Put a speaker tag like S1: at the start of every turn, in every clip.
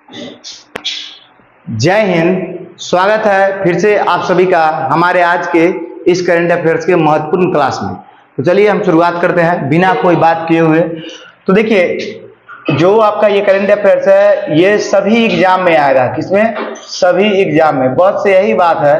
S1: जय हिंद। स्वागत है फिर से आप सभी का हमारे आज के इस करंट अफेयर्स के महत्वपूर्ण क्लास में। तो चलिए हम शुरुआत करते हैं बिना कोई बात किए हुए। तो देखिए, जो आपका ये करंट अफेयर्स है ये सभी एग्जाम में आएगा। किसमें? सभी एग्जाम में। बहुत से यही बात है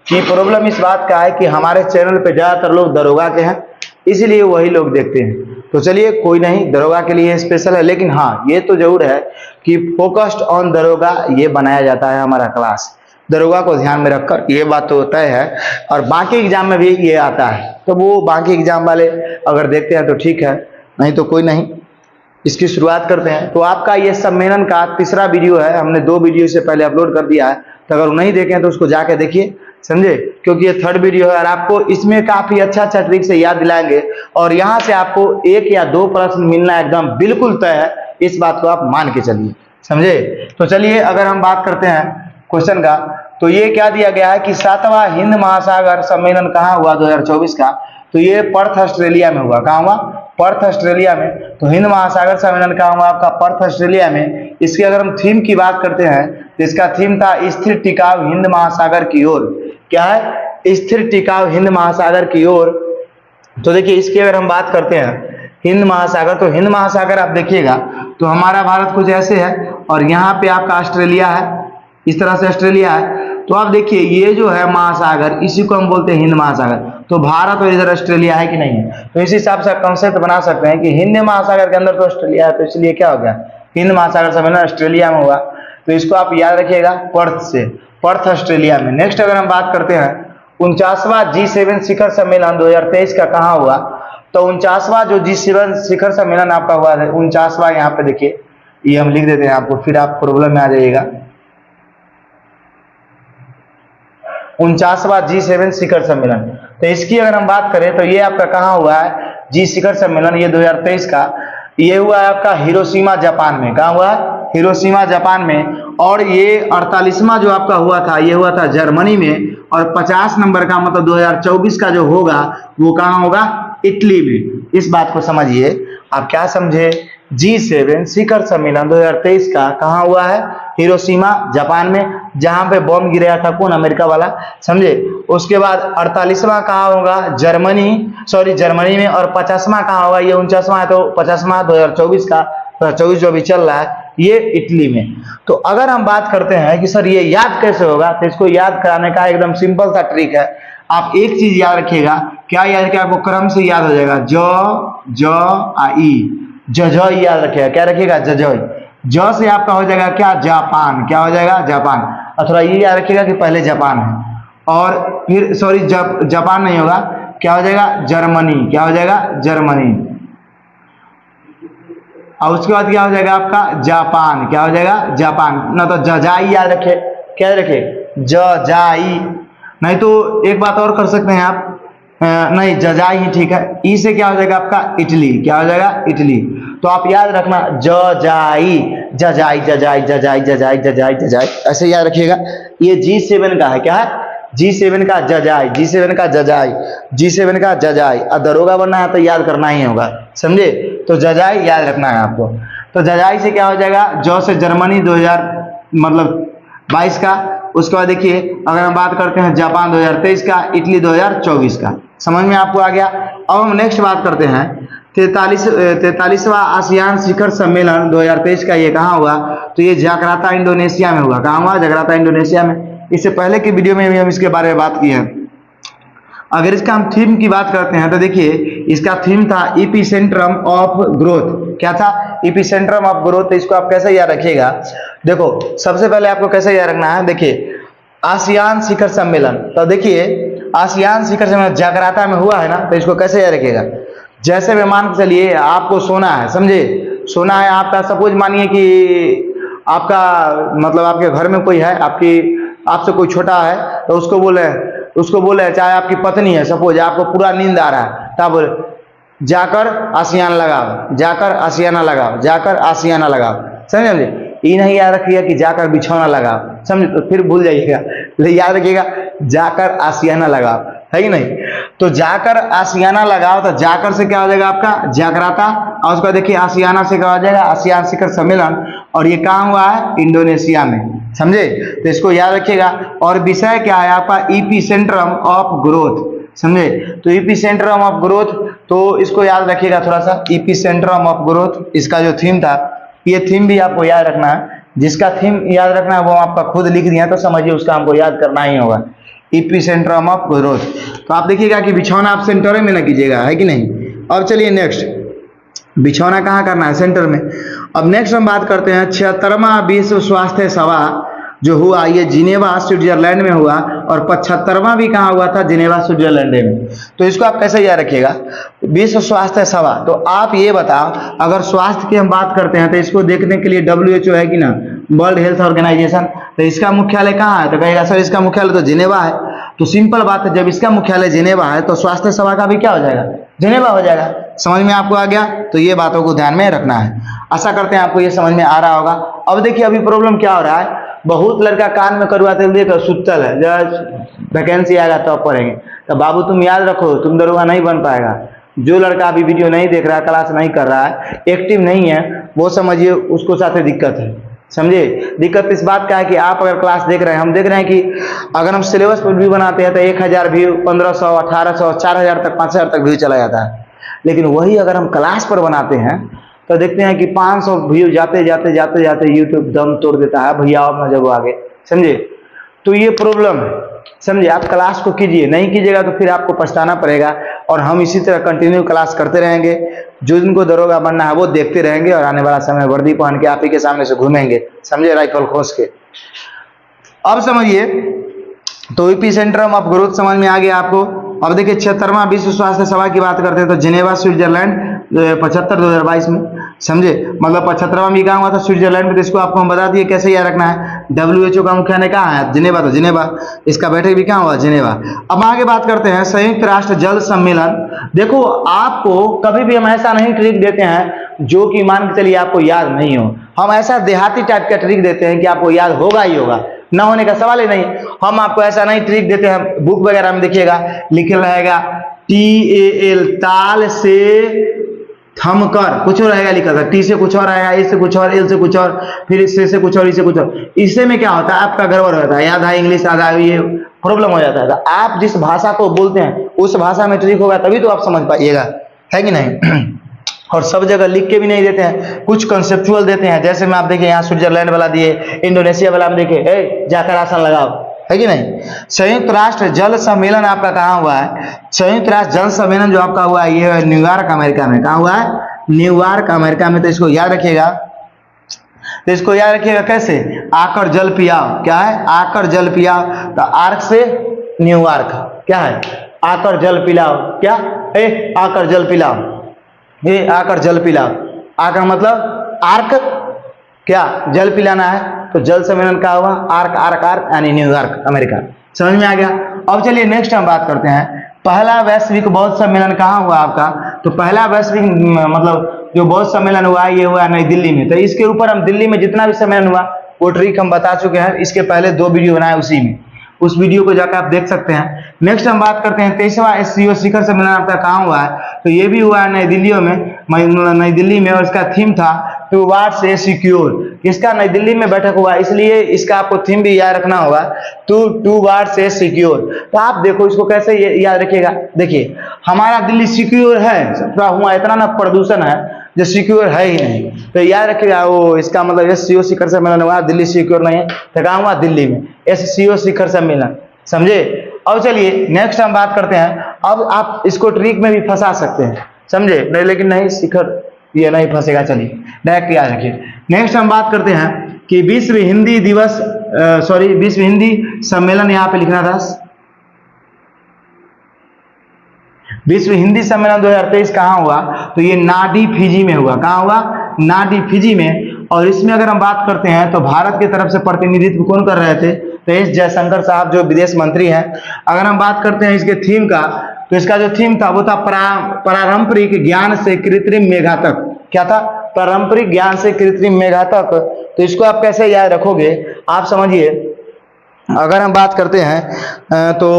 S1: कि प्रॉब्लम इस बात का है कि हमारे चैनल पे ज्यादातर लोग दरोगा के हैं, इसलिए वही लोग देखते हैं। तो चलिए कोई नहीं, दरोगा के लिए स्पेशल है, लेकिन हाँ ये तो जरूर है कि फोकस्ड ऑन दरोगा ये बनाया जाता है हमारा क्लास। दरोगा को ध्यान में रखकर, ये बात तो तय है। और बाकी एग्जाम में भी ये आता है, तो वो बाकी एग्जाम वाले अगर देखते हैं तो ठीक है, नहीं तो कोई नहीं। इसकी शुरुआत करते हैं। तो आपका ये सम्मेलन का तीसरा वीडियो है, हमने 2 वीडियो से पहले अपलोड कर दिया है, तो अगर नहीं देखें तो उसको जाके देखिए, समझे? क्योंकि ये 3rd वीडियो है और आपको इसमें काफी अच्छा ट्रिक से याद दिलाएंगे और यहाँ से आपको 1 या 2 प्रश्न मिलना एकदम बिल्कुल तय है। इस बात को आप मान के चलिए, समझे? तो चलिए अगर हम बात करते हैं क्वेश्चन का, तो ये क्या दिया गया है कि 7वां हिंद महासागर सम्मेलन कहाँ हुआ 2024 का? तो ये पर्थ ऑस्ट्रेलिया में हुआ। कहाँ हुआ? पर्थ ऑस्ट्रेलिया में। तो हिंद महासागर सम्मेलन कहाँ हुआ? आपका पर्थ ऑस्ट्रेलिया में। इसकी अगर हम थीम की बात करते हैं तो इसका थीम था स्थिर टिकाऊ हिंद महासागर की ओर। क्या है? स्थिर टिकाऊ हिंद महासागर की ओर। तो देखिए इसकी अगर हम बात करते हैं हिंद महासागर, तो हिंद महासागर आप देखिएगा तो हमारा भारत कुछ ऐसे है और यहाँ पे आपका ऑस्ट्रेलिया है, इस तरह से ऑस्ट्रेलिया है। तो आप देखिए ये जो है महासागर, इसी को हम बोलते हैं हिंद महासागर। तो भारत और इधर ऑस्ट्रेलिया है कि नहीं है? तो इस हिसाब से कंसेप्ट बना सकते हैं कि हिंद महासागर के अंदर तो ऑस्ट्रेलिया है, तो इसलिए क्या हो गया, हिंद महासागर सम्मेलन ऑस्ट्रेलिया में हुआ। तो इसको आप याद रखिएगा पर्थ से, पर्थ ऑस्ट्रेलिया में। नेक्स्ट अगर हम बात करते हैं 49वां G7 शिखर सम्मेलन 2023 का कहाँ हुआ? तो 49वां जो G7 शिखर सम्मेलन आपका हुआ है, 49वां यहाँ पे देखिए, ये हम लिख देते हैं आपको, फिर आप प्रॉब्लम में आ जाइएगा। 49वां G7 शिखर सम्मेलन। तो इसकी अगर हम बात करें तो ये आपका कहाँ हुआ है जी शिखर सम्मेलन, ये 2023 का ये हुआ है आपका हिरोशिमा जापान में। कहाँ हुआ? हिरोशिमा जापान में। और ये 48वां जो आपका हुआ था ये हुआ था जर्मनी में। और 50 नंबर का मतलब 2024 का जो होगा वो कहाँ होगा? इटली में। इस बात को समझिए। आप क्या समझे? G7 शिखर सम्मेलन 2023 का कहाँ हुआ है? हिरोशिमा जापान में, जहां पे बॉम्ब गिराया था कौन? अमेरिका वाला, समझे? उसके बाद 48वां कहाँ होगा? जर्मनी में। और 50वां कहाँ होगा? ये 49वां है, तो 50वां 2024 का, 2024 जो अभी चल रहा है ये इटली में। तो अगर हम बात करते हैं कि सर ये याद कैसे होगा, तो इसको याद कराने का एकदम सिंपल सा ट्रिक है। आप एक चीज याद रखिएगा, क्या याद रखिएगा? आपको क्रम से याद हो जाएगा। ज आ ई, जजोई याद रखिएगा। क्या रखिएगा? जजोई। ज से आपका हो जाएगा क्या? जापान। क्या हो जाएगा? जापान। और थोड़ा ये याद रखिएगा कि पहले जापान है, और फिर जापान नहीं होगा, क्या हो जाएगा? जर्मनी। क्या हो जाएगा? जर्मनी। और उसके बाद क्या हो जाएगा आपका? जापान। क्या हो जाएगा? जापान। ना तो जजाई याद रखे। क्या याद रखे? जजाई। नहीं तो एक बात और कर सकते हैं आप, नहीं जजाई ही ठीक है। ई से क्या हो जाएगा आपका? इटली। क्या हो जाएगा? इटली। तो आप याद रखना जजाई, जजाई जजाई जजाई जजाई जजाई जजाई, ऐसे याद रखिएगा। ये G7 का है। क्या है? G7 का जजाई, G7 का जजाई, G7 का जजाई। और दरोगा बनना है तो याद करना ही होगा, समझे? तो जजाई याद रखना है आपको। तो जजाई से क्या हो जाएगा? जो से जर्मनी 2022 का। उसके बाद देखिए अगर हम बात करते हैं जापान 2023 का, इटली 2024 का। समझ में आपको आ गया? अब हम नेक्स्ट बात करते हैं 43वां आसियान शिखर सम्मेलन 2023 का। ये कहाँ हुआ? तो ये जकार्ता इंडोनेशिया में हुआ। कहाँ हुआ? जकार्ता इंडोनेशिया में। इससे पहले की वीडियो में भी हम इसके बारे में बात की है। अगर इसका हम थीम की बात करते हैं तो देखिए इसका थीम था एपिसेंट्रम ऑफ ग्रोथ। क्या था? एपिसेंट्रम ऑफ ग्रोथ। तो इसको आप कैसे याद रखिएगा? देखो सबसे पहले आपको कैसे याद रखना है, देखिए आसियान शिखर सम्मेलन। तो देखिए आसियान शिखर सम्मेलन जकार्ता में हुआ है ना, तो इसको कैसे याद रखिएगा? जैसे मैं मान के चलिए आपको सोना है, समझे? सोना है आपका, सपोज मानिए कि आपका मतलब आपके घर में कोई है, आपसे कोई छोटा है, तो उसको बोले चाहे आपकी पत्नी है, सपोज आपको पूरा नींद आ रहा है, तब बोले जाकर आसियान लगाओ, जाकर आसियाना लगाओ, जाकर आसियाना लगाओ। समझे? ये नहीं याद रखिएगा कि जाकर बिछौना लगाओ, समझे? तो फिर भूल जाइएगा। याद रखिएगा जाकर आसियाना लगाओ, है कि नहीं। तो जाकर आसियाना लगाओ, तो जाकर से क्या हो जाएगा आपका जाकराता, और उसका देखिए आसियाना से क्या हो जाएगा आसियान शिखर सम्मेलन, और ये कहाँ हुआ है इंडोनेशिया में, समझे। तो इसको याद रखिएगा। और विषय क्या है आपका ईपी सेंट्रम ऑफ ग्रोथ, समझे। तो ईपी सेंट्रम ऑफ ग्रोथ, तो इसको याद रखिएगा थोड़ा सा, ईपी सेंट्रम ऑफ ग्रोथ, इसका जो थीम था, ये थीम भी आपको याद रखना है। जिसका थीम याद रखना है वो आपका खुद लिख दिया, तो समझिए उसका हमको याद करना ही होगा, ईपी सेंट्रम ऑफ ग्रोथ। तो आप देखिएगा कि बिछौना आप सेंटर में ना कीजिएगा, है कि नहीं। अब चलिए नेक्स्ट, बिछौना कहाँ करना है सेंटर में। अब नेक्स्ट हम बात करते हैं 76वां विश्व स्वास्थ्य सभा जो हुआ, ये जिनेवा स्विट्जरलैंड में हुआ, और 75वां भी कहाँ हुआ था जिनेवा स्विट्जरलैंड में। तो इसको आप कैसे याद रखिएगा, विश्व स्वास्थ्य सभा। तो आप ये बताओ, अगर स्वास्थ्य की हम बात करते हैं तो इसको देखने के लिए WHO है कि ना, वर्ल्ड हेल्थ ऑर्गेनाइजेशन, तो इसका मुख्यालय कहाँ है, तो कहेगा सर इसका मुख्यालय तो जिनेवा है। तो सिंपल बात है, जब इसका मुख्यालय जिनेवा है तो स्वास्थ्य सभा का भी क्या हो जाएगा जिनेवा हो जाएगा। समझ में आपको आ गया। तो ये बातों को ध्यान में रखना है। आशा करते हैं आपको ये समझ में आ रहा होगा। अब देखिए अभी प्रॉब्लम क्या हो रहा है, बहुत लड़का कान में करवाते देखो सुतल है, जब वैकेंसी आएगा तब पढ़ेंगे। तो बाबू तुम याद रखो, तुम दरोगा नहीं बन पाएगा। जो लड़का अभी वीडियो नहीं देख रहा है, क्लास नहीं कर रहा है, एक्टिव नहीं है, वो समझिए उसको साथ दिक्कत है, समझे। दिक्कत इस बात का है कि आप अगर क्लास देख रहे हैं, हम देख रहे हैं कि अगर हम सिलेबस पर व्यू बनाते हैं तो 1000 व्यू, 1500, 1800, 4000 तक, 5000 तक व्यू चला जाता है। लेकिन वही अगर हम क्लास पर बनाते हैं तो देखते हैं कि 500 व्यू जाते जाते जाते जाते यूट्यूब दम तोड़ देता है, भैया आप ना जब आगे, समझे। तो ये प्रॉब्लम है, समझे। आप क्लास को कीजिए, नहीं कीजिएगा तो फिर आपको पछताना पड़ेगा। और हम इसी तरह कंटिन्यू क्लास करते रहेंगे। जो जिनको दरोगा बनना है वो देखते रहेंगे, और आने वाला समय वर्दी पहन के आप ही के सामने से घूमेंगे, समझे, राइफल खोस के। अब समझिए, तो ईपी सेंट्रम ऑफ ग्रोथ समझ में आ गया आपको। अब देखिए 76वां विश्व स्वास्थ्य सभा की बात करते हैं तो जिनेवा स्विट्जरलैंड 75 2022 में, समझे। मतलब 75वां भी कहाँ हुआ था स्विट्जरलैंड में। तो इसको आपको हम बता दिए कैसे याद रखना है। WHO का मुख्यालय कहाँ है जिनेवा, तो जिनेवा, इसका बैठक भी कहाँ हुआ जिनेवा। अब आगे बात करते हैं संयुक्त राष्ट्र जल सम्मेलन। देखो आपको कभी भी हम ऐसा नहीं ट्रिक देते हैं जो कि मान के चलिए आपको याद नहीं हो। हम ऐसा देहाती टाइप का ट्रिक देते हैं कि आपको याद होगा ही होगा, ना होने का सवाल ही नहीं। हम आपको ऐसा नहीं ट्रिक देते हैं, बुक वगैरह में देखिएगा लिखा रहेगा TAL, ताल से थमकर, कुछ और रहेगा लिखा था, टी से कुछ और आएगा, ए से कुछ और, एल से कुछ और, फिर इससे से कुछ और, इससे कुछ और। इससे में क्या होता है आपका गड़बड़ होता है, आधा इंग्लिश आधा ये प्रॉब्लम हो जाता है। तो आप जिस भाषा को बोलते हैं उस भाषा में ट्रिक होगा तभी तो आप समझ पाइएगा, है कि नहीं। और सब जगह लिख के भी नहीं देते हैं, कुछ कंसेप्चुअल देते हैं। जैसे में आप देखिए यहाँ स्विट्जरलैंड वाला दिए, इंडोनेशिया वाला हम देखे जाकर आसन लगाओ, है कि नहीं। संयुक्त राष्ट्र जल सम्मेलन आपका कहाँ हुआ है, संयुक्त राष्ट्र जल सम्मेलन जो आपका हुआ है ये न्यूयॉर्क अमेरिका में। कहाँ हुआ है, न्यूयॉर्क अमेरिका में। तो इसको याद रखिएगा। तो इसको याद रखिएगा कैसे, आकर जल पियाओ, क्या है आकर जल पियाओ। तो आर्क से न्यूयॉर्क क्या है, आकर जल पिलाओ, क्या आकर जल पिलाओ, ये आकर जल पिलाओ। आकर मतलब आर्क, क्या जल पिलाना है, तो जल सम्मेलन का हुआ आर्क, आर्क आर्क यानी न्यूयॉर्क अमेरिका। समझ में आ गया। अब चलिए नेक्स्ट हम बात करते हैं, पहला वैश्विक बौद्ध सम्मेलन कहाँ हुआ आपका। तो पहला वैश्विक मतलब जो बौद्ध सम्मेलन हुआ ये हुआ नई दिल्ली में। तो इसके ऊपर हम दिल्ली में जितना भी सम्मेलन हुआ वो ट्रिक हम बता चुके हैं, इसके पहले 2 वीडियो बनाए उसी में, उस वीडियो को जाकर आप देख सकते हैं। नेक्स्ट हम बात करते हैं 23वां SCO शिखर सम्मेलन आपका कहाँ हुआ है। तो ये भी हुआ है नई दिल्ली में, और इसका थीम था टूवर्ड्स ए सिक्योर। इसका नई दिल्ली में बैठक हुआ, इसलिए इसका आपको थीम भी याद रखना होगा, टूवर्ड्स ए सिक्योर। तो आप देखो इसको कैसे याद रखिएगा। देखिए हमारा दिल्ली सिक्योर है, हुआ इतना ना प्रदूषण है जो सिक्योर है ही नहीं। तो याद रखिएगा वो इसका मतलब SCO शिखर सम्मेलन हुआ, दिल्ली सिक्योर नहीं है, तो कहाँ हुआ दिल्ली में SCO शिखर सम्मेलन, समझे। अब चलिए नेक्स्ट हम बात करते हैं। अब आप इसको ट्रिक में भी फंसा सकते हैं, समझे, नहीं लेकिन नहीं शिखर ये नहीं फंसेगा। चलिए डायरेक्ट याद रखिए। नेक्स्ट हम बात करते हैं कि विश्व हिंदी दिवस, विश्व हिंदी सम्मेलन यहाँ पे लिखना था, विश्व हिंदी सम्मेलन 2023 कहाँ हुआ। तो ये नाडी फिजी में हुआ। कहाँ हुआ, नाडी फिजी में। और इसमें अगर हम बात करते हैं तो भारत की तरफ से प्रतिनिधित्व कौन कर रहे थे, तो एस जयशंकर साहब जो विदेश मंत्री हैं। अगर हम बात करते हैं इसके थीम का, तो इसका जो थीम था वो था पारंपरिक ज्ञान से कृत्रिम मेघातक। क्या था, पारंपरिक ज्ञान से कृत्रिम मेघातक। तो इसको आप कैसे याद रखोगे, आप समझिए। अगर हम बात करते हैं तो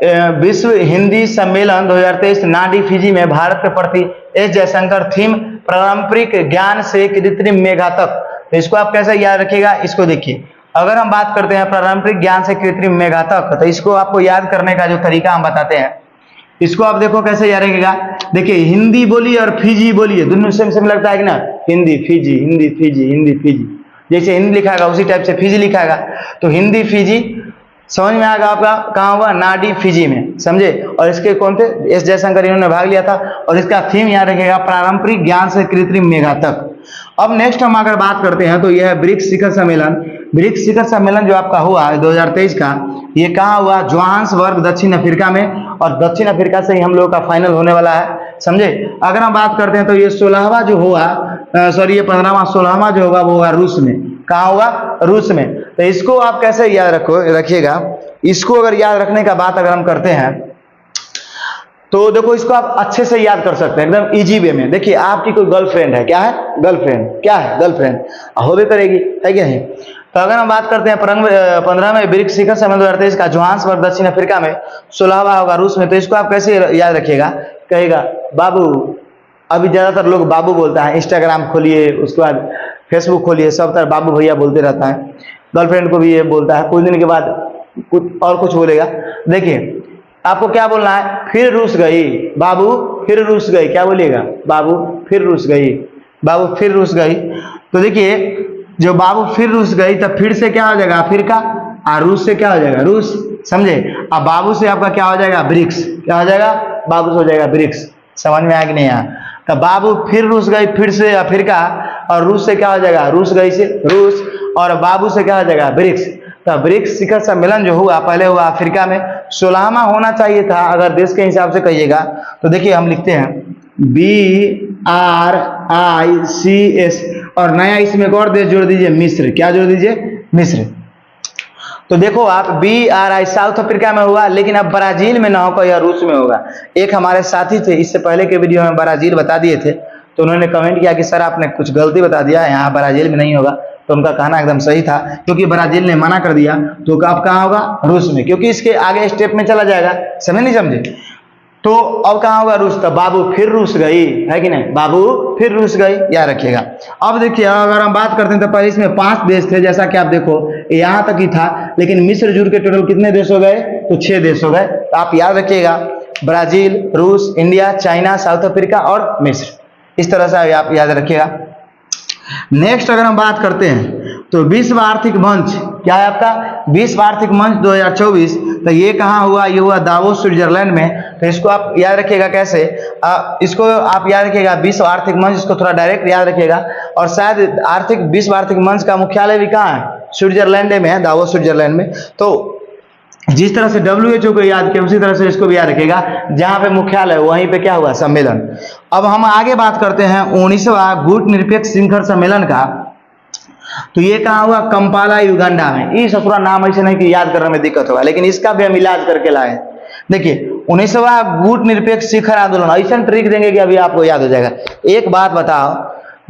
S1: विश्व हिंदी सम्मेलन 2023 नाडी फिजी में भारत के प्रति एस जयशंकर थीम पारंपरिक ज्ञान से कृत्रिम मेघा तक। तो इसको आप कैसे याद रखिएगा, इसको देखिए, अगर हम बात करते हैं पारंपरिक ज्ञान से कृत्रिम मेघा तक, तो इसको आपको याद करने का जो तरीका हम बताते हैं, इसको आप देखो कैसे याद रखिएगा। देखिए हिंदी बोलिए और फिजी बोलिए, दोनों सेम लगता है कि ना, Hindi Fiji, Hindi Fiji, Hindi Fiji, जैसे हिंदी लिखाएगा उसी टाइप से फिजी लिखाएगा। तो हिंदी फिजी समझ में आएगा आपका, कहाँ हुआ, नाडी फिजी में, समझे। और इसके कौन थे, एस जयशंकर, इन्होंने भाग लिया था। और इसका थीम याद रखेगा, पारंपरिक ज्ञान से कृत्रिम मेघा तक। अब नेक्स्ट हम अगर बात करते हैं तो यह है ब्रिक्स शिखर सम्मेलन। ब्रिक्स शिखर सम्मेलन जो आपका हुआ 2023 का, ये कहाँ हुआ, जोहान्सबर्ग दक्षिण अफ्रीका में। और दक्षिण अफ्रीका से ही हम लोगों का फाइनल होने वाला है, समझे। अगर हम बात करते हैं तो ये 16वां जो हुआ, सॉरी ये 15वां 16वां जो होगा वो हुआ रूस में। कहाँ हुआ, रूस में। तो इसको आप कैसे याद रखिएगा, इसको अगर याद रखने का बात अगर हम करते हैं तो देखो इसको आप अच्छे से याद कर सकते हैं एकदम इजी वे में। देखिए आपकी कोई गर्लफ्रेंड है, क्या है, गर्लफ्रेंड, क्या है, गर्लफ्रेंड होबे करेगी, है क्या नहीं। तो अगर हम बात करते हैं 15वें ब्रिक्स शिखर सम्मेलन 2023 का जोहान्सबर्ग दक्षिण अफ्रीका में, 16वां होगा रूस में। तो इसको आप कैसे याद रखिएगा, कहेगा बाबू, अभी ज्यादातर लोग बाबू बोलता है, इंस्टाग्राम खोलिए, उसके बाद फेसबुक खोलिए, सब तरह बाबू भैया बोलते रहता है। गर्लफ्रेंड को भी ये बोलता है, कुछ दिन के बाद कुछ बोलेगा। देखिए आपको क्या बोलना है, फिर रूस गई, बाबू फिर रूस गई, क्या बोलिएगा, बाबू फिर रूस गई, बाबू फिर रूस गई। तो देखिए जो बाबू फिर रूस गई, तब फिर से क्या हो जाएगा, फिर का, और रूस से क्या हो जाएगा, रूस, समझे। अब बाबू से आपका क्या हो जाएगा, ब्रिक्स, क्या हो जाएगा, बाबू से हो जाएगा ब्रिक्स। समझ में आया कि नहीं आया। तो बाबू फिर रूस गई, फिर से अफ्रीका, और रूस से क्या हो जाएगा, रूस गई से रूस, और बाबू से क्या हो जाएगा, ब्रिक्स। तो ब्रिक्स शिखर सम्मेलन जो हुआ पहले हुआ अफ्रीका में, 16वां होना चाहिए था अगर देश के हिसाब से कहिएगा। तो देखिए हम लिखते हैं BRICS, और नया इसमें एक और देश जोड़ दीजिए, मिस्र। क्या जोड़ दीजिए, मिस्र। तो देखो आप BRI साउथ अफ्रीका में हुआ, लेकिन अब ब्राजील में ना होगा, या रूस में होगा। एक हमारे साथी थे, इससे पहले के वीडियो में ब्राजील बता दिए थे, तो उन्होंने कमेंट किया कि सर आपने कुछ गलती बता दिया, यहाँ ब्राजील में नहीं होगा। तो उनका कहना एकदम सही था, क्योंकि ब्राजील ने मना कर दिया। तो अब कहाँ होगा, रूस में, क्योंकि इसके आगे स्टेप में चला जाएगा, समझे नहीं समझे। तो अब कहाँ होगा, रूस। तो बाबू फिर रूस गई, है कि नहीं, बाबू फिर रूस गई, याद रखिएगा। अब देखिए अगर हम बात करते हैं तो पहले इसमें 5 देश थे, जैसा कि आप देखो यहाँ तक ही था, लेकिन मिस्र जुड़ के टोटल कितने देश हो गए, तो 6 देश हो गए। तो आप याद रखिएगा, ब्राजील, रूस, इंडिया, चाइना, साउथ अफ्रीका और मिस्र, इस तरह से आप याद रखिएगा। नेक्स्ट अगर हम बात करते हैं तो विश्व आर्थिक मंच, क्या है आपका, विश्व आर्थिक मंच 2024। तो ये कहाँ हुआ, ये हुआ दावोस स्विट्जरलैंड में। तो इसको आप याद रखिएगा कैसे, इसको आप याद रखिएगा विश्व आर्थिक मंच, इसको थोड़ा डायरेक्ट याद रखिएगा। और शायद विश्व आर्थिक मंच का मुख्यालय भी कहाँ है, स्विट्जरलैंड में है, दावोस स्विट्जरलैंड में। तो जिस तरह से WHO को याद किया, उसी तरह से इसको भी याद रखेगा, जहां पे मुख्यालय वहीं पे क्या हुआ, सम्मेलन। अब हम आगे बात करते हैं 19वां गुटनिरपेक्ष शिखर सम्मेलन का। तो ये कहाँ हुआ, कंपाला, युगांडा में। ये ससुरा नाम ऐसे नहीं कि याद करने में दिक्कत होगा, लेकिन इसका भी हम इलाज करके लाए। देखिए 19वां गुटनिरपेक्ष शिखर आंदोलन, ऐसा ट्रिक देंगे कि अभी आपको याद हो जाएगा। एक बात बताओ,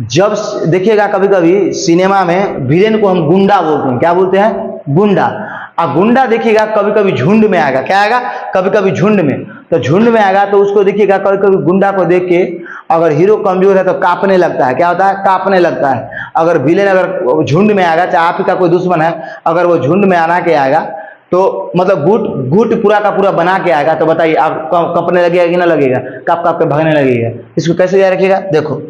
S1: जब देखिएगा कभी कभी सिनेमा में विलेन को हम गुंडा बोलते हैं, क्या बोलते हैं, गुंडा। अब गुंडा देखिएगा कभी कभी झुंड में आएगा, क्या आएगा, कभी कभी झुंड में। तो झुंड में आएगा तो उसको देखिएगा कभी कभी गुंडा को देख के अगर हीरो कमजोर है तो कांपने लगता है, क्या होता है, कांपने लगता है। अगर विलेन अगर झुंड में आएगा, चाहे आप ही का कोई दुश्मन है, अगर वो झुंड में आना के आएगा तो मतलब गुट पूरा का पूरा बना के आएगा, तो बताइए आप कांपने लगेगा कि ना लगेगा, कांप कांप के भागने लगेगा। इसको कैसे याद रखिएगा, देखो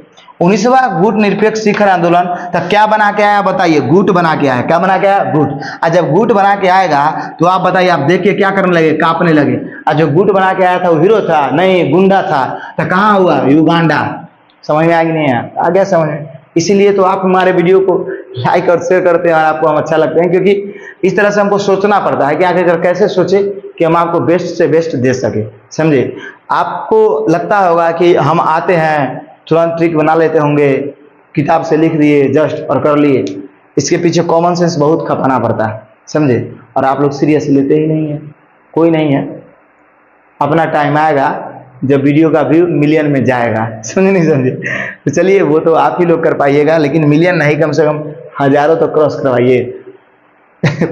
S1: 19वां गुट निरपेक्ष शिखर आंदोलन, तो क्या बना के आया, बताइए, गुट बना के आया। क्या बना के आया, गुट। और जब गुट बना के आएगा तो आप बताइए, आप देख के क्या करने लगे, कांपने लगे। और जो गुट बना के आया था वो हीरो था, नहीं गुंडा था। तो कहाँ हुआ, युगांडा। समझ में आ गया, नहीं आ गया समझ में। इसीलिए तो आप हमारे वीडियो को लाइक और शेयर करते हैं और आपको हम अच्छा लगते हैं, क्योंकि इस तरह से हमको सोचना पड़ता है कि आखिर कैसे सोचे कि हम आपको बेस्ट से बेस्ट दे सके, समझे। आपको लगता होगा कि हम आते हैं तुरंत ट्रिक बना लेते होंगे, किताब से लिख दिए जस्ट और कर लिए। इसके पीछे कॉमन सेंस बहुत खपाना पड़ता है, समझे। और आप लोग सीरियस लेते ही नहीं है, कोई नहीं है। अपना टाइम आएगा जब वीडियो का व्यू मिलियन में जाएगा, समझे नहीं समझे। तो चलिए वो तो आप ही लोग कर पाइएगा, लेकिन मिलियन नहीं, कम से कम हजारों तो क्रॉस करवाइए।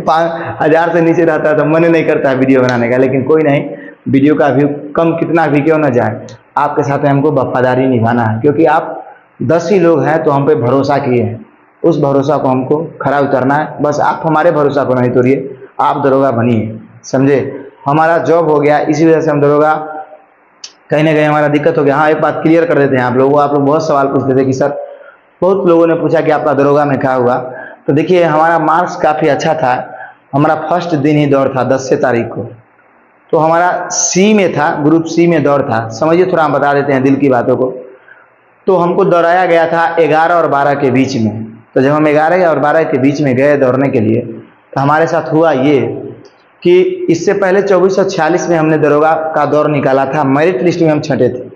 S1: 5000 से नीचे रहता है तो मन नहीं करता है वीडियो बनाने का, लेकिन कोई नहीं, वीडियो का व्यू कम कितना भी क्यों ना जाए, आपके साथ हमको वफादारी निभाना है, क्योंकि आप 10 ही लोग हैं तो हम पे भरोसा किए हैं, उस भरोसा को हमको खरा उतरना है। बस आप हमारे भरोसा को नहीं तोड़िए, आप दरोगा बनिए, समझे। हमारा जॉब हो गया, इसी वजह से हम दरोगा कहीं ना कहीं हमारा दिक्कत हो गया। हाँ, एक बात क्लियर कर देते हैं आप लोग बहुत सवाल पूछते थे कि सर, बहुत लोगों ने पूछा कि आपका दरोगा में क्या हुआ। तो देखिए, हमारा मार्क्स काफ़ी अच्छा था। हमारा फर्स्ट दिन ही दौड़ था 10 तारीख को, तो हमारा सी में था, ग्रुप सी में दौड़ था। समझिए, थोड़ा हम बता देते हैं दिल की बातों को। तो हमको दौड़ाया गया था 11 और 12 के बीच में। तो जब हम 11 और 12 के बीच में गए दौड़ने के लिए, तो हमारे साथ हुआ ये कि इससे पहले 2446 में हमने दरोगा का दौर निकाला था, मेरिट लिस्ट में हम छठे थे।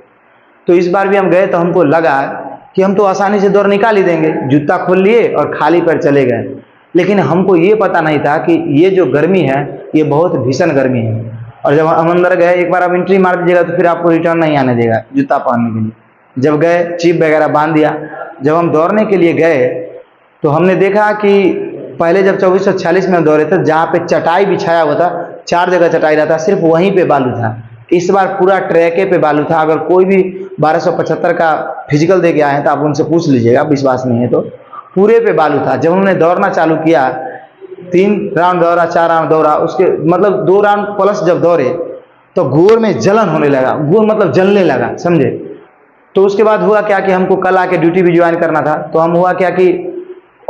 S1: तो इस बार भी हम गए तो हमको लगा कि हम तो आसानी से दौड़ निकाल ही देंगे, जूता खोल लिए और खाली पैर चले गए। लेकिन हमको ये पता नहीं था कि ये जो गर्मी है ये बहुत भीषण गर्मी है, और जब हम अंदर गए, एक बार आप एंट्री मार दीजिएगा तो फिर आपको रिटर्न नहीं आने देगा जूता पहनने के लिए। जब गए, चिप वगैरह बांध दिया। जब हम दौड़ने के लिए गए तो हमने देखा कि पहले जब 2446 में दौड़े थे, जहाँ पे चटाई बिछाया हुआ था, 4 जगह चटाई रहता, सिर्फ वहीं पे बालू था। इस बार पूरा ट्रैके पे बालू था। अगर कोई भी 1275 का फिजिकल दे के आए हैं तो आप उनसे पूछ लीजिएगा, विश्वास नहीं है तो। पूरे पे बालू था। जब हमने दौड़ना चालू किया, 3 राउंड दौड़ा, 4 राउंड दौड़ा, उसके मतलब 2 राउंड प्लस जब दौड़े तो गोर में जलन होने लगा, गोर मतलब जलने लगा, समझे। तो उसके बाद हुआ क्या कि हमको कल आके ड्यूटी भी ज्वाइन करना था। तो हम हुआ क्या कि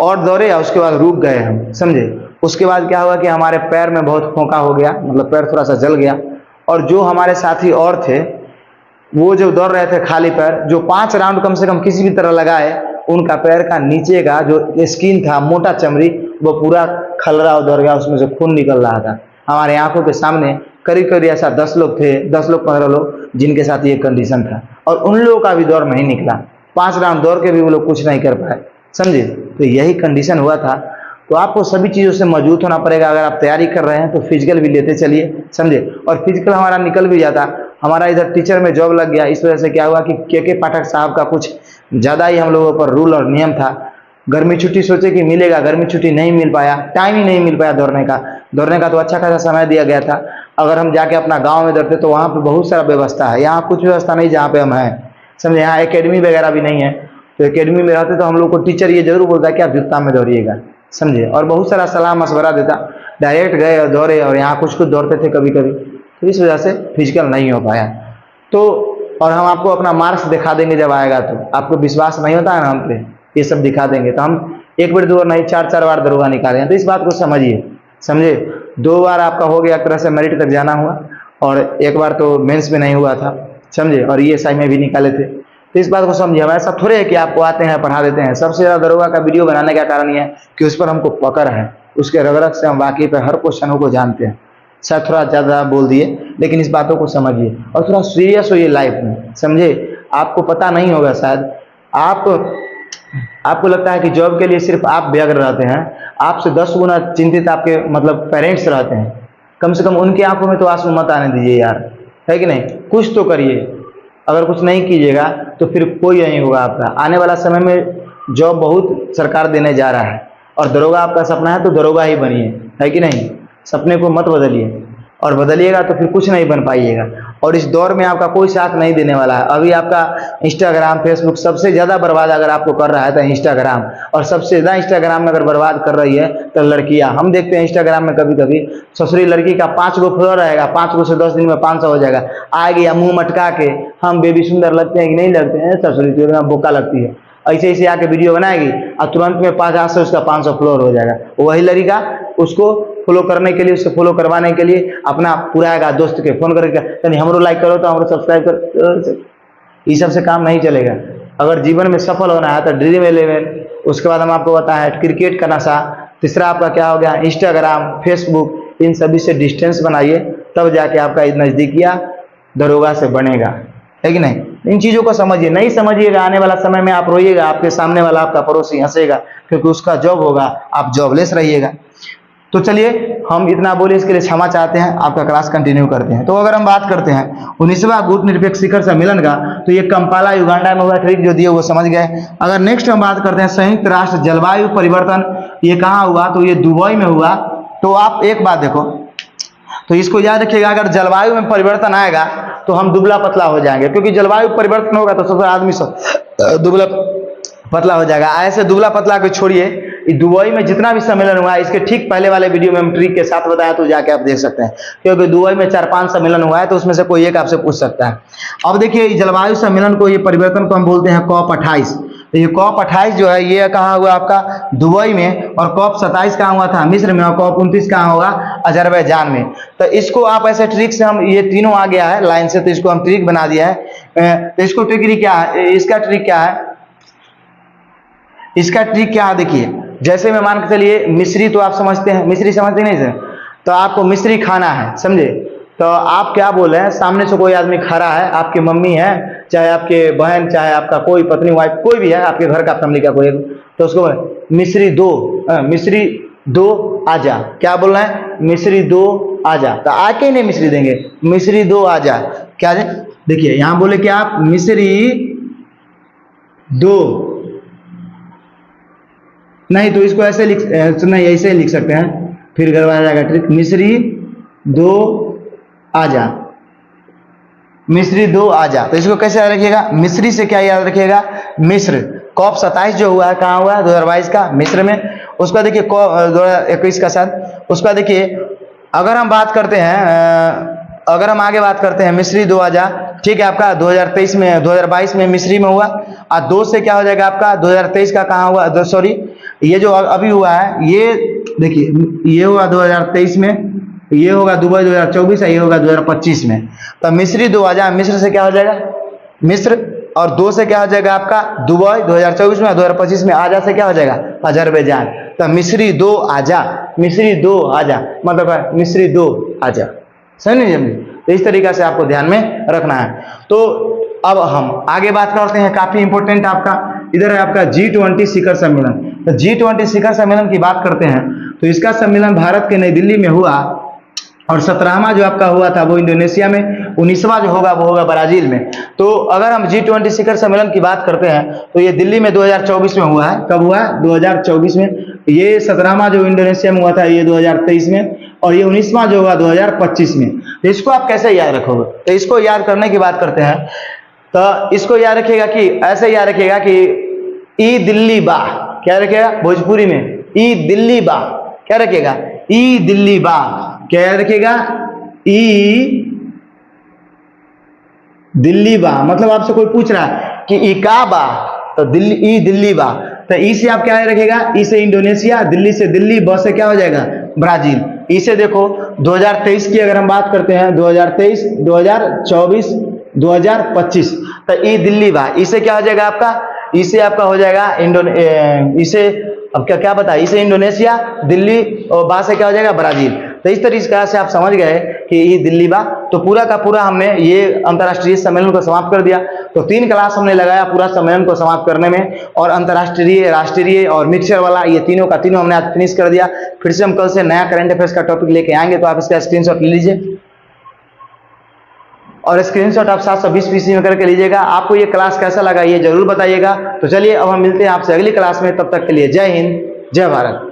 S1: और दौड़े और उसके बाद रुक गए हम, समझे। उसके बाद क्या हुआ कि हमारे पैर में बहुत फोंका हो गया, मतलब पैर थोड़ा सा जल गया। और जो हमारे साथी और थे, वो जो दौड़ रहे थे खाली पैर, जो 5 राउंड कम से कम किसी भी तरह लगाए, उनका पैर का नीचे का जो स्किन था, मोटा चमड़ी, वो पूरा खलरा और दौड़ गया, उसमें से खून निकल रहा था। हमारे आंखों के सामने करीब करीब ऐसा 10 लोग थे, 10 लोग 15 लोग, जिनके साथ ये कंडीशन था। और उन लोगों का भी दौड़ नहीं निकला, 5 राउंड दौड़ के भी वो लोग कुछ नहीं कर पाए, समझे। तो यही कंडीशन हुआ था। तो आपको सभी चीज़ों से मौजूद होना पड़ेगा। अगर आप तैयारी कर रहे हैं तो फिजिकल भी लेते चलिए, समझे। और फिजिकल हमारा निकल भी जाता। हमारा इधर टीचर में जॉब लग गया। इस वजह से क्या हुआ कि के पाठक साहब का कुछ ज़्यादा ही हम लोगों पर रूल और नियम था। गर्मी छुट्टी सोचे कि मिलेगा, गर्मी छुट्टी नहीं मिल पाया, टाइम ही नहीं मिल पाया दौड़ने का। दौड़ने का तो अच्छा खासा समय दिया गया था। अगर हम जाके अपना गाँव में दौड़ते तो वहाँ पर बहुत सारा व्यवस्था है, यहाँ कुछ व्यवस्था नहीं जहाँ पे हम हैं, समझे। यहाँ एकेडमी वगैरह भी नहीं है। तो एकेडमी में रहते तो हम लोग को टीचर ये जरूर बोलता है कि आप जूता में दौड़िएगा, समझे। और बहुत सारा सलाह मशवरा देता। डायरेक्ट गए और दौड़े, और यहाँ कुछ दौड़ते थे कभी कभी। तो इस वजह से फिजिकल नहीं हो पाया। तो और हम आपको अपना मार्क्स दिखा देंगे जब आएगा। तो आपको विश्वास नहीं होता है ना हम पे, ये सब दिखा देंगे। तो हम 1 बार 2 बार नहीं, 4 बार दरोगा निकाले हैं। तो इस बात को समझिए, समझे। 2 बार आपका हो गया, एक तरह से मेरिट तक जाना हुआ, और 1 बार तो मेंस में नहीं हुआ था, समझे। और ESI में भी निकाले थे। तो इस बात को समझिए। हमारे साथ थोड़े है कि आपको आते हैं पढ़ा देते हैं। सबसे ज़्यादा दरोगा का वीडियो बनाने का कारण ये है कि उस पर हमको पकड़ है, उसके रगरग से हम वाकई पे हर क्वेश्चनों को जानते हैं। शायद थोड़ा ज़्यादा बोल दिए, लेकिन इस बातों को समझिए और थोड़ा सीरियस होइए लाइफ में, समझे। आपको पता नहीं होगा शायद, आपको लगता है कि जॉब के लिए सिर्फ आप व्यग्र रहते हैं, आपसे 10 गुना चिंतित आपके मतलब पेरेंट्स रहते हैं। कम से कम उनकी आंखों में तो आंसू मत आने दीजिए यार, है कि नहीं। कुछ तो करिए। अगर कुछ नहीं कीजिएगा तो फिर कोई नहीं होगा आपका। आने वाला समय में जॉब बहुत सरकार देने जा रहा है, और दरोगा आपका सपना है तो दरोगा ही बनिए, है कि नहीं। सपने को मत बदलिए, और बदलिएगा तो फिर कुछ नहीं बन पाइएगा। और इस दौर में आपका कोई साथ नहीं देने वाला है। अभी आपका इंस्टाग्राम, फेसबुक सबसे ज़्यादा बर्बाद अगर आपको कर रहा है तो इंस्टाग्राम, और सबसे ज़्यादा इंस्टाग्राम में अगर बर्बाद कर रही है तो लड़कियां। हम देखते हैं इंस्टाग्राम में कभी कभी ससुरी लड़की का 5 गो फॉलोअर रहेगा, 5 गो से 10 दिन में 500 हो जाएगा। आएगी या मुंह मटका के, हम बेबी सुंदर लगते हैं कि नहीं लगते हैं, ससुरी तेरे में बोका लगती है, ऐसे ऐसे आके वीडियो बनाएगी, और तुरंत में 50 से उसका 500 फॉलोअर हो जाएगा। वही लड़का उसको फॉलो करने के लिए, उससे फॉलो करवाने के लिए अपना पुराएगा दोस्त के फोन करके, यानी हमरो लाइक करो तो हमरो सब्सक्राइब करो। ये सब से काम नहीं चलेगा। अगर जीवन में सफल होना है तो ड्रीम 11, उसके बाद हम आपको बताया क्रिकेट का नशा, तीसरा आपका क्या हो गया इंस्टाग्राम, फेसबुक, इन सभी से डिस्टेंस बनाइए, तब जाके आपका नज़दीकिया दरोगा से बनेगा, है कि नहीं। इन चीज़ों को समझिए। नहीं समझिएगा, आने वाला समय में आप रोइएगा, आपके सामने वाला आपका पड़ोसी हंसेगा, क्योंकि उसका जॉब होगा, आप जॉबलेस रहिएगा। तो चलिए, हम इतना बोले, इसके लिए क्षमा चाहते हैं। आपका क्लास कंटिन्यू करते हैं। तो अगर हम बात करते हैं 19वां गुट निरपेक्ष शिखर सम्मेलन का, तो ये कंपाला युगांडा में हुआ। ट्रिक जो दिए वो समझ गए। अगर नेक्स्ट हम बात करते हैं संयुक्त राष्ट्र जलवायु परिवर्तन, ये कहाँ हुआ, तो ये दुबई में हुआ। तो आप एक बात देखो, तो तो इसको याद रखिएगा, अगर जलवायु में परिवर्तन आएगा तो हम दुबला पतला हो जाएंगे, क्योंकि जलवायु परिवर्तन होगा तो सब आदमी सब दुबला पतला हो जाएगा। ऐसे दुबला पतला को छोड़िए, दुबई में जितना भी सम्मेलन हुआ है इसके ठीक पहले वाले वीडियो में हम ट्रिक के साथ बताया, तो जाके आप देख सकते हैं, क्योंकि दुबई में 4-5 सम्मेलन हुआ है, तो उसमें से कोई एक आपसे पूछ सकता है। अब देखिए जलवायु सम्मेलन को, ये परिवर्तन को हम बोलते हैं COP28। तो ये COP28 जो है ये कहाँ हुआ आपका दुबई में, और COP27 कहाँ हुआ था मिस्र में, और COP29 कहाँ होगा अजरबैजान में। तो इसको आप ऐसे ट्रिक से, हम ये तीनों आ गया है लाइन से, तो इसको हम ट्रिक बना दिया है। तो इसको ट्रिक क्या है, इसका ट्रिक क्या है, इसका ट्रिक क्या है देखिए, जैसे मैं मान के चलिए मिश्री, तो आप समझते हैं मिश्री, समझते नहीं सर, तो आपको मिश्री खाना है, समझे, तो आप क्या बोल रहे हैं, सामने से कोई आदमी खड़ा है, आपकी मम्मी है, चाहे आपके बहन, चाहे आपका कोई पत्नी वाइफ कोई भी है, आपके घर का फैमिली का कोई, तो उसको मिश्री दो आजा, क्या बोल रहे हैं, मिश्री दो आजा, तो आके नहीं मिश्री देंगे, मिश्री दो आजा, क्या देखिए यहां बोले कि आप मिश्री दो, नहीं तो इसको ऐसे लिख, नहीं ऐसे लिख सकते हैं, फिर गड़बड़ा जाएगा ट्रिक, मिश्री दो आजा, मिश्री दो आजा। तो इसको कैसे याद रखिएगा, मिश्री से क्या याद रखिएगा, मिस्र, COP27 जो हुआ है कहाँ हुआ है 2022 का मिस्र में। उसका देखिए 2021 का साथ, उसका देखिए अगर हम बात करते हैं, अगर हम आगे बात करते हैं मिस्री 2000, ठीक है, आपका 2023 में 2022 में मिस्री में हुआ, और 2 से क्या हो जाएगा आपका 2023 का कहाँ हुआ, सॉरी ये जो अभी हुआ है, ये देखिए ये हुआ 2023 में, ये होगा दुबई 2024, ये होगा 2025 में। तो मिस्री 2000, मिस्र से क्या हो जाएगा मिस्र, और 2 से क्या हो जाएगा आपका दुबई 2024 में, 2025 में आजा से क्या हो जाएगा अजरबैजान। तो मिस्री दो आजा, मिस्री दो आजा मतलब मिस्री दो आजा, समझ नहीं। तो इस तरीका से आपको ध्यान में रखना है। तो अब हम आगे बात करते हैं, काफी इंपॉर्टेंट आपका इधर है आपका G20 शिखर सम्मेलन। तो G20 शिखर सम्मेलन की बात करते हैं, तो इसका सम्मेलन भारत के नई दिल्ली में हुआ, और 17वां जो आपका हुआ था वो इंडोनेशिया में, 19वां जो होगा वो होगा ब्राजील में। तो अगर हम G20 शिखर सम्मेलन की बात करते हैं, तो ये दिल्ली में 2024 में हुआ है। कब हुआ है 2024 में। ये 17वां जो इंडोनेशिया में हुआ था ये 2023 में, और ये 19वां जो होगा 2025 में। तो इसको आप कैसे याद रखोगे, तो इसको याद करने की बात करते हैं, तो इसको याद रखिएगा कि ऐसे याद रखिएगा कि ई दिल्ली बा, क्या रखिएगा भोजपुरी में ई दिल्ली बा, क्या रखिएगा ई दिल्ली बा, क्या याद रखिएगा ई दिल्ली बा। मतलब आपसे कोई पूछ रहा है कि ई का बा, तो दिल्ली ई दिल्ली बा, तो ई से आप क्या याद रखिएगा, ई से इंडोनेशिया, दिल्ली से दिल्ली, ब से क्या हो जाएगा ब्राजील। ई से देखो 2023 की अगर हम बात करते हैं, 2023, 2024, 2025, तो ई दिल्ली बा, इसे क्या हो जाएगा आपका, इसे आपका हो जाएगा इसे अब क्या बता, इसे इंडोनेशिया, दिल्ली, और बा से क्या हो जाएगा ब्राजील। तो इस तरीके से आप समझ गए कि ये दिल्ली बा। तो पूरा का पूरा हमने ये अंतर्राष्ट्रीय सम्मेलन को समाप्त कर दिया। तो 3 क्लास हमने लगाया पूरा सम्मेलन को समाप्त करने में, और अंतर्राष्ट्रीय, राष्ट्रीय और मिक्सचर वाला, ये तीनों का तीनों हमने आज फिनिश कर दिया। फिर से हम कल से नया करंट अफेयर्स का टॉपिक लेके आएंगे, तो आप इसका स्क्रीनशॉट ले लीजिए, और स्क्रीनशॉट आप 720 पीसी में करके लीजिएगा। आपको ये क्लास कैसा लगा ये जरूर बताइएगा। तो चलिए अब हम मिलते हैं आपसे अगली क्लास में, तब तक के लिए जय हिंद, जय भारत।